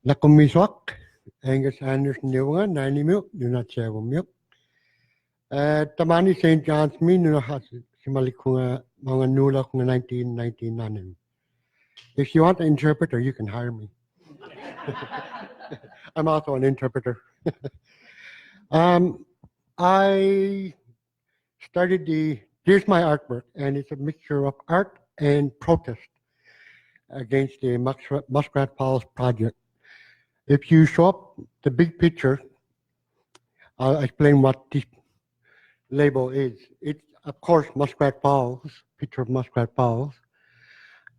Lakumiswak, Angus Anderson, Nainimuk, NunaKakKaasimajut. Tamani St. John's, me, NunaKakKaasimajut, mga nula kung 1999. If you want an interpreter, you can hire me. I'm also an interpreter. I started here's my artwork, and it's a mixture of art and protest against the Muskrat Falls project. If you show up the big picture, I'll explain what this label is. It's, of course, Muskrat Falls, picture of Muskrat Falls.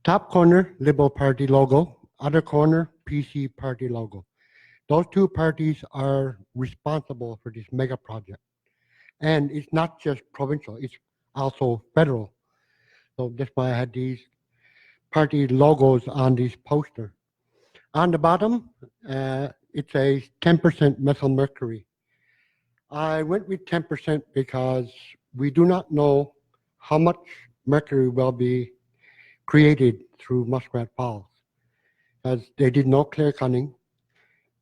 Top corner, Liberal Party logo. Other corner, PC Party logo. Those two parties are responsible for this mega project. And it's not just provincial, it's also federal. So that's why I had these party logos on this poster. On the bottom, it says 10% methyl mercury. I went with 10% because we do not know how much mercury will be created through Muskrat Falls, as they did no clear cutting,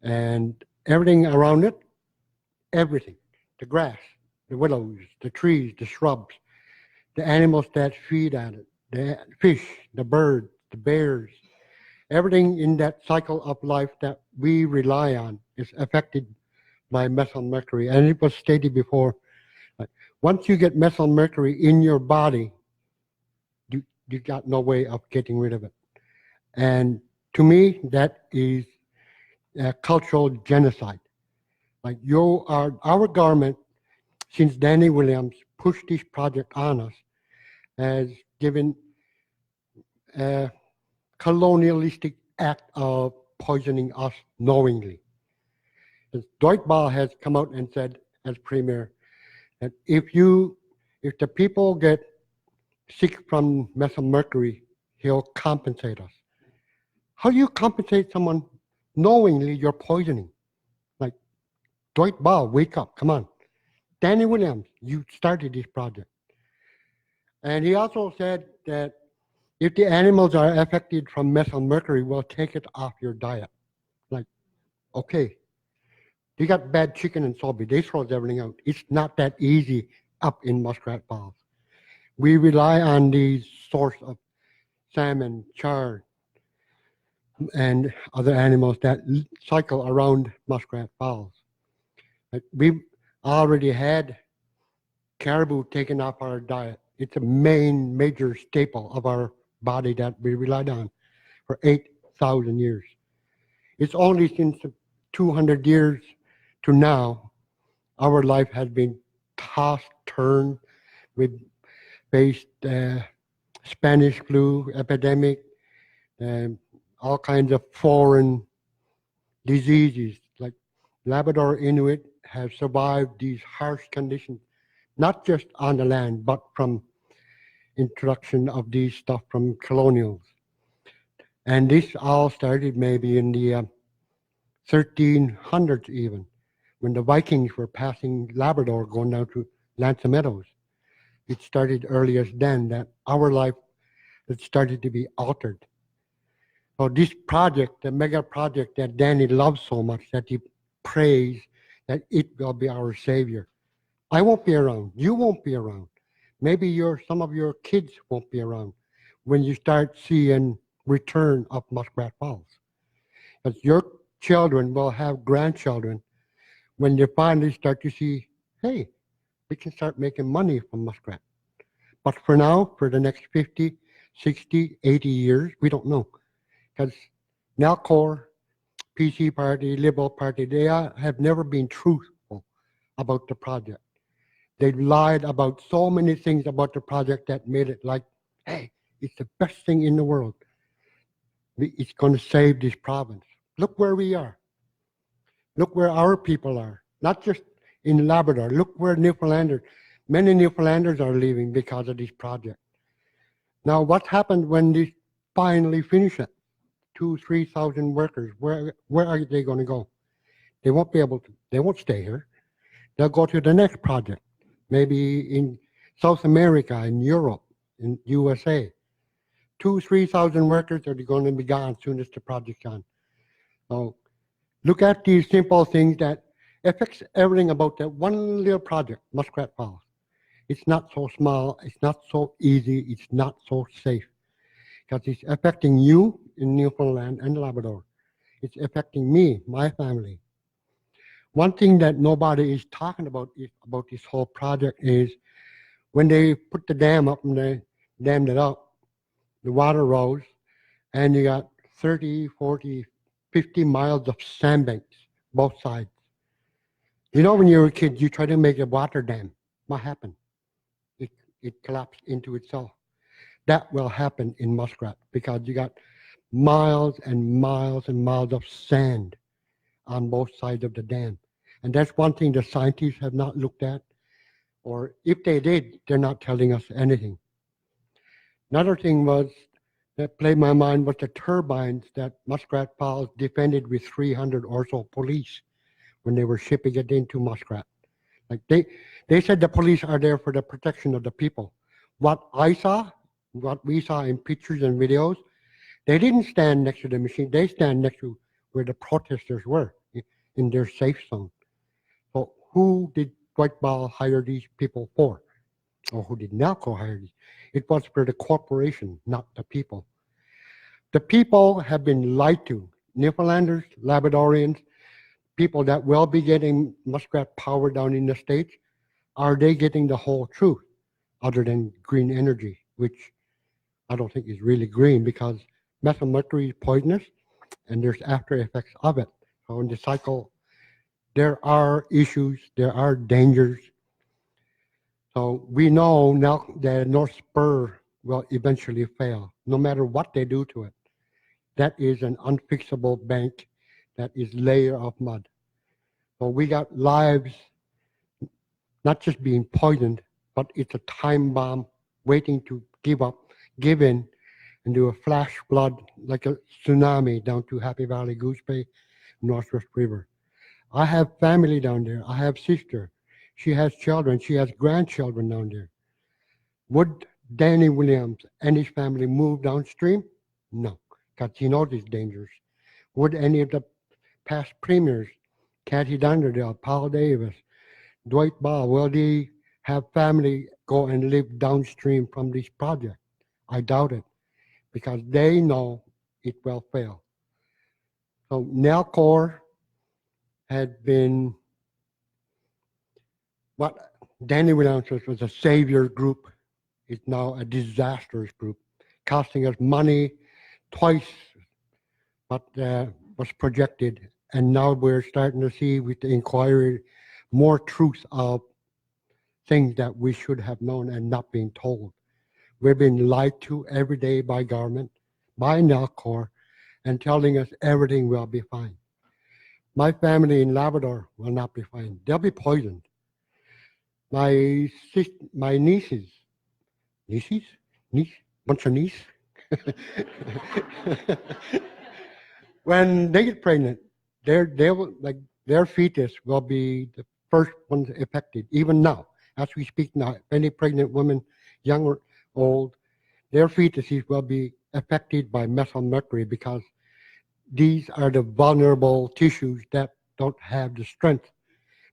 and everything around it, everything, the grass, the willows, the trees, the shrubs, the animals that feed on it, the fish, the birds, the bears, everything in that cycle of life that we rely on is affected by methyl mercury. And it was stated before, once you get methyl mercury in your body, you got no way of getting rid of it. And to me, that is a cultural genocide. Like our government, since Danny Williams pushed this project on us, has given a colonialistic act of poisoning us knowingly. Dyer has come out and said, as premier, that if the people get sick from methyl mercury, he'll compensate us. How do you compensate someone knowingly you're poisoning? Like, Dyer, wake up, come on. Danny Williams, you started this project. And he also said that if the animals are affected from methyl mercury, we'll take it off your diet. Like, okay. You got bad chicken and soybean, they throw everything out. It's not that easy up in Muskrat Falls. We rely on these source of salmon, char, and other animals that cycle around Muskrat Falls. We've already had caribou taken off our diet. It's a major staple of our body that we relied on for 8,000 years. It's only since 200 years to now, our life has been tossed, turned. We've faced Spanish flu epidemic, all kinds of foreign diseases. Like Labrador Inuit have survived these harsh conditions, not just on the land, but from introduction of these stuff from colonials. And this all started maybe in the 1300s even, when the Vikings were passing Labrador going down to Lanza Meadows. It started earlier then that our life had started to be altered. So this project, the mega project that Danny loves so much, that he prays that it will be our savior. I won't be around. You won't be around. Maybe some of your kids won't be around when you start seeing return of Muskrat Falls. Because your children will have grandchildren when you finally start to see, hey, we can start making money from muskrat. But for now, for the next 50, 60, 80 years, we don't know. Because Nalcor, PC Party, Liberal Party, they have never been truthful about the project. They lied about so many things about the project that made it like, hey, it's the best thing in the world. It's going to save this province. Look where we are. Look where our people are. Not just in Labrador. Look where many Newfoundlanders are leaving because of this project. Now, what happened when they finally finish it? 2,000-3,000 workers. Where are they going to go? They won't be able to. They won't stay here. They'll go to the next project. Maybe in South America, in Europe, in USA. 2,000-3,000 workers are going to be gone as soon as the project's on. So Look at these simple things that affects everything about that one little project, Muskrat Falls. It's not so small, it's not so easy, it's not so safe. Because it's affecting you in Newfoundland and Labrador. It's affecting me, my family. One thing that nobody is talking about this whole project is when they put the dam up and they dammed it up, the water rose, and you got 30, 40, 50 miles of sandbanks, both sides. You know, when you were a kid, you try to make a water dam. What happened? It collapsed into itself. That will happen in Muskrat because you got miles and miles and miles of sand on both sides of the dam. And that's one thing the scientists have not looked at, or if they did, they're not telling us anything. Another thing was that played my mind was the turbines that Muskrat Falls defended with 300 or so police when they were shipping it into Muskrat. Like they said the police are there for the protection of the people. What we saw in pictures and videos, they didn't stand next to the machine. They stand next to where the protesters were in their safe zone. So who did Dwight Ball hire these people for? Or who did NALCO hire these? It was for the corporation, not the people. The people have been lied to. Newfoundlanders, Labradorians, people that will be getting Muskrat power down in the States, are they getting the whole truth other than green energy, which I don't think is really green because methyl mercury is poisonous and there's after effects of it. So in the cycle, there are issues, there are dangers. So we know now that North Spur will eventually fail, no matter what they do to it. That is an unfixable bank that is layer of mud. So we got lives not just being poisoned, but it's a time bomb waiting to give in, and do a flash flood like a tsunami down to Happy Valley, Goose Bay, Northwest River. I have family down there. I have sister. She has children. She has grandchildren down there. Would Danny Williams and his family move downstream? No, because he knows it's dangerous. Would any of the past premiers, Cathy Dunderdale, Paul Davis, Dwight Ball, will they have family go and live downstream from this project? I doubt it, because they know it will fail. So NALCOR had been what Danny Williams was a savior group. It's now a disastrous group, costing us money twice what was projected. And now we're starting to see with the inquiry more truth of things that we should have known and not being told. We've been lied to every day by government, by NALCOR, and telling us everything will be fine. My family in Labrador will not be fine. They'll be poisoned. My nieces, bunch of nieces, when they get pregnant, their fetus will be the first ones affected. Even now, as we speak now, if any pregnant women, young or old, their fetuses will be affected by methyl mercury because these are the vulnerable tissues that don't have the strength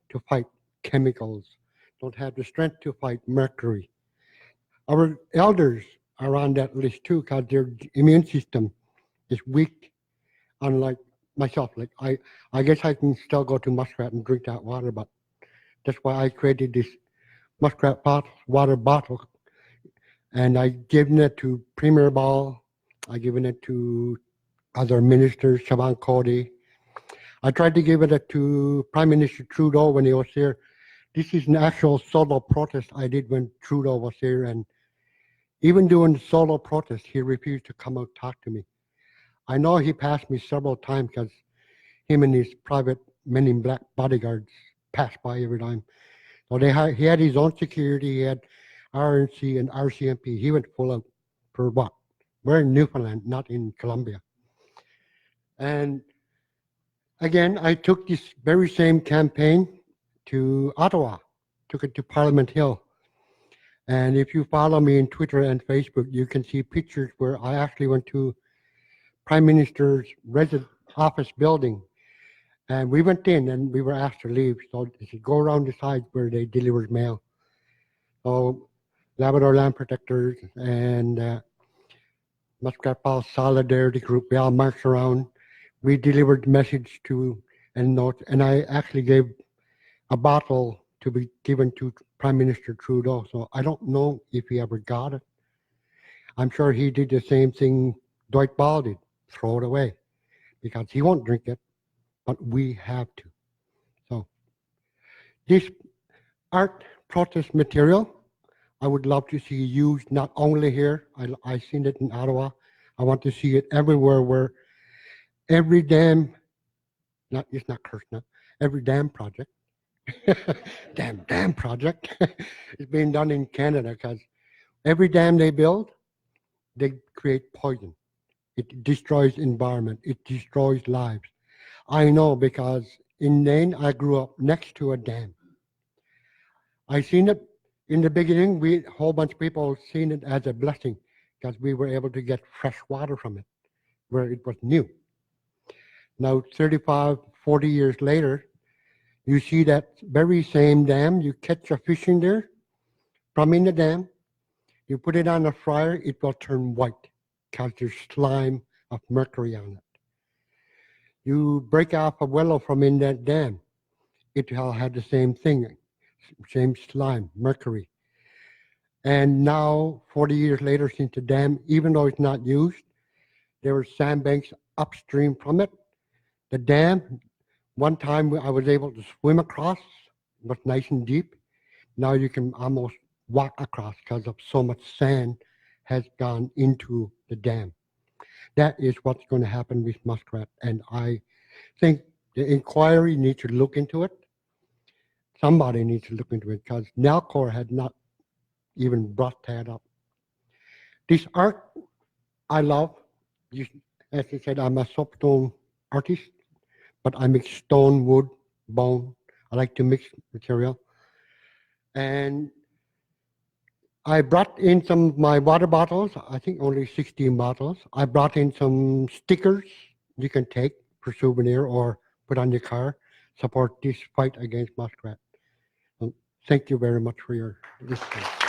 to fight chemicals, don't have the strength to fight mercury. Our elders are on that list too because their immune system is weak, unlike myself. Like I guess I can still go to Muskrat and drink that water, but that's why I created this Muskrat water bottle, and I've given it to Premier Ball, I've given it to other ministers, Siobhan Cody. I tried to give it to Prime Minister Trudeau when he was here. This is an actual solo protest I did when Trudeau was here, and even doing solo protest, he refused to come out and talk to me. I know he passed me several times because him and his private men in black bodyguards passed by every time. So he had his own security, he had RNC and RCMP. He went full out for what? We're in Newfoundland, not in Colombia. And again, I took this very same campaign to Ottawa, took it to Parliament Hill. And if you follow me on Twitter and Facebook, you can see pictures where I actually went to Prime Minister's resident office building. And we went in and we were asked to leave. So they said, go around the side where they delivered mail. So Labrador Land Protectors and Muskrat Falls Solidarity Group, we all marched around. We delivered the message to and notes, and I actually gave a bottle to be given to Prime Minister Trudeau. So I don't know if he ever got it. I'm sure he did the same thing Dwight Ball did, throw it away, because he won't drink it, but we have to. So this art protest material, I would love to see used not only here. I've seen it in Ottawa. I want to see it everywhere where every dam, it's not cursed now, every dam project, dam project is being done in Canada, because every dam they build, they create poison. It destroys environment. It destroys lives. I know because in Maine, I grew up next to a dam. I seen it in the beginning. A whole bunch of people seen it as a blessing because we were able to get fresh water from it where it was new. Now, 35, 40 years later, you see that very same dam, you catch a fish in there from in the dam, you put it on a fryer, it will turn white because there's slime of mercury on it. You break off a willow from in that dam, it will have the same thing, same slime, mercury. And now, 40 years later, since the dam, even though it's not used, there were sandbanks upstream from it. The dam, one time I was able to swim across, it was nice and deep. Now you can almost walk across because of so much sand has gone into the dam. That is what's going to happen with muskrat. And I think the inquiry needs to look into it. Somebody needs to look into it because Nalcor had not even brought that up. This art, I love. As I said, I'm a soapstone artist, but I mix stone, wood, bone. I like to mix material. And I brought in some of my water bottles, I think only 16 bottles. I brought in some stickers you can take for souvenir or put on your car, support this fight against muskrat. Thank you very much for your listening.